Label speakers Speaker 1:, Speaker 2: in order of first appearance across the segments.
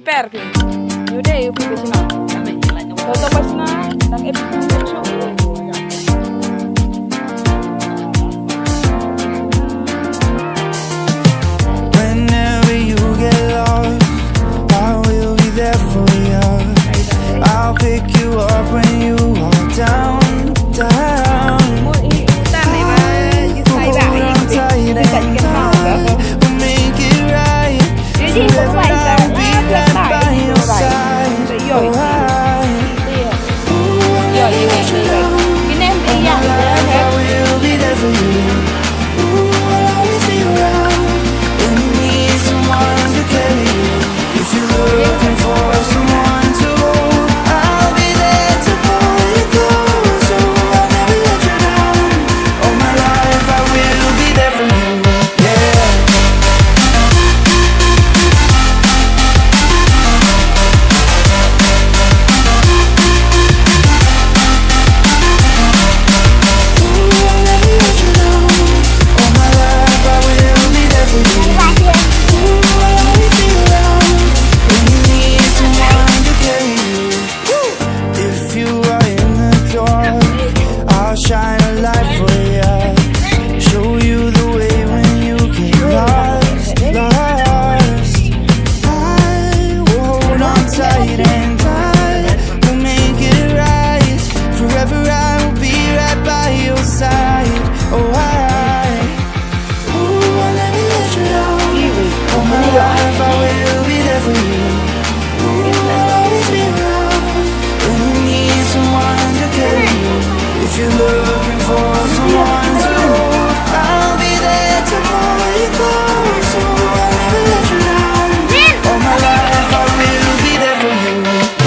Speaker 1: prepare ke. Yaudah, yuk profesional. Toto pas na ng episode.
Speaker 2: Whenever you get lost, I will be there for you. I'll pick you up when you are down, down. Hold on tight and we'll make it right. Forever I'll be right by your side. Oh, I will be there for you. Ooh, I'll always be around when you need someone to carry you. If you're looking for someone to hold, I'll be there to pull you close. So I'll never let you down. All my life I will be there for you. Yeah. Shine a light for you, show you the way when you get lost, lost. I will hold on tight and I will make it right. Forever I will be right by your side. Oh, I'll never let you down. All my life I will be there for you. Ooh, I'll always be around when you need someone to carry you. If you're looking for someone to hold, I'll be there to pull you close. So I'll never let you down. All my life I will be there for you.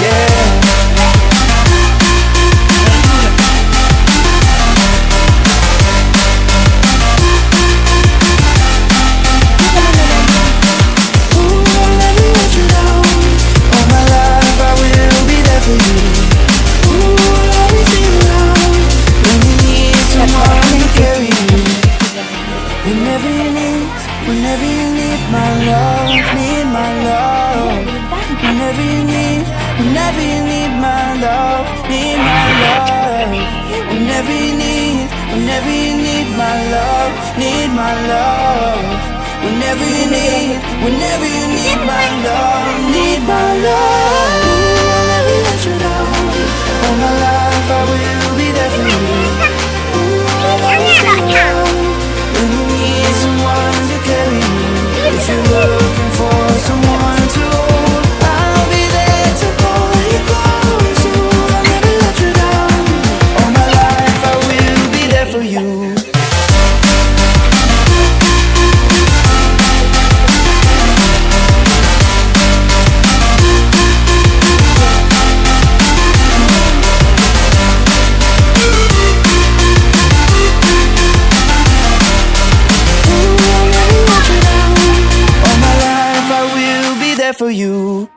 Speaker 2: Yeah. Ooh, I'll never let you down. All my life I will be there for you. Ooh, I'll always be around when you need someone to carry you. Whenever you need my love, need my love. Whenever you need my love, need my love. Whenever you need my love, need my love. Whenever you need my love, need my love. Ooh, I'll never let you down. All my life I will be there for you. Ooh, I'll always be around when you need someone to carry you. If you're looking for someone to hold, I'll be there to pull you close. So I'll never let you down. All my life I will be there for you. For you.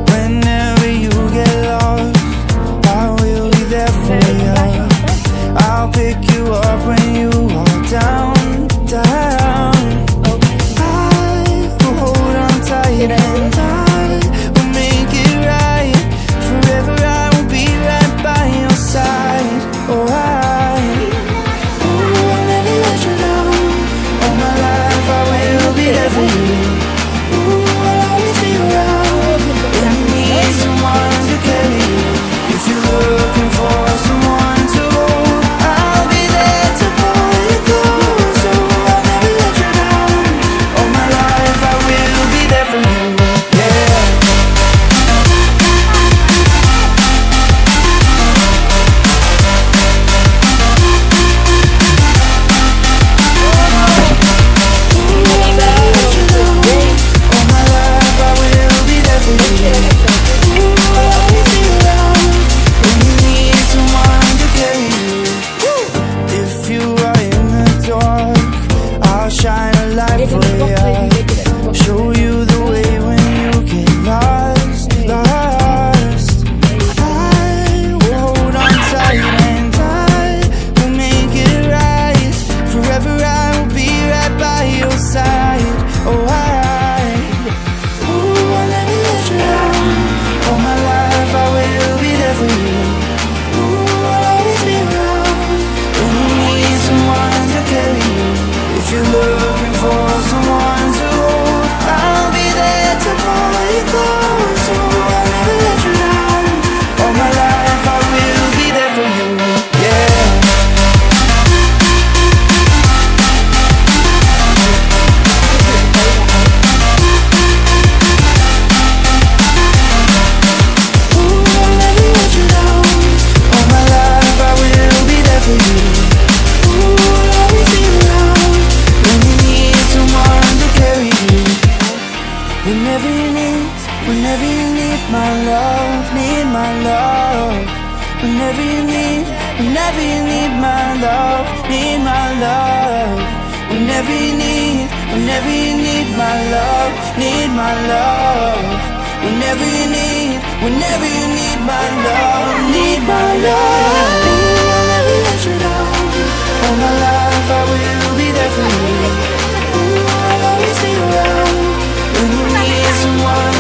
Speaker 2: Whenever you get lost, I will be there for you. I'll pick you up when you are down, down. I will hold on tight and make it right. Forever I will be right by your side. Oh, my love. Whenever you need my love, need my love. Whenever you need my love, need my love. Whenever you need my love, need my love. I'll never let you down. All my life I will be there for you. Ooh, I'll always be around when you need someone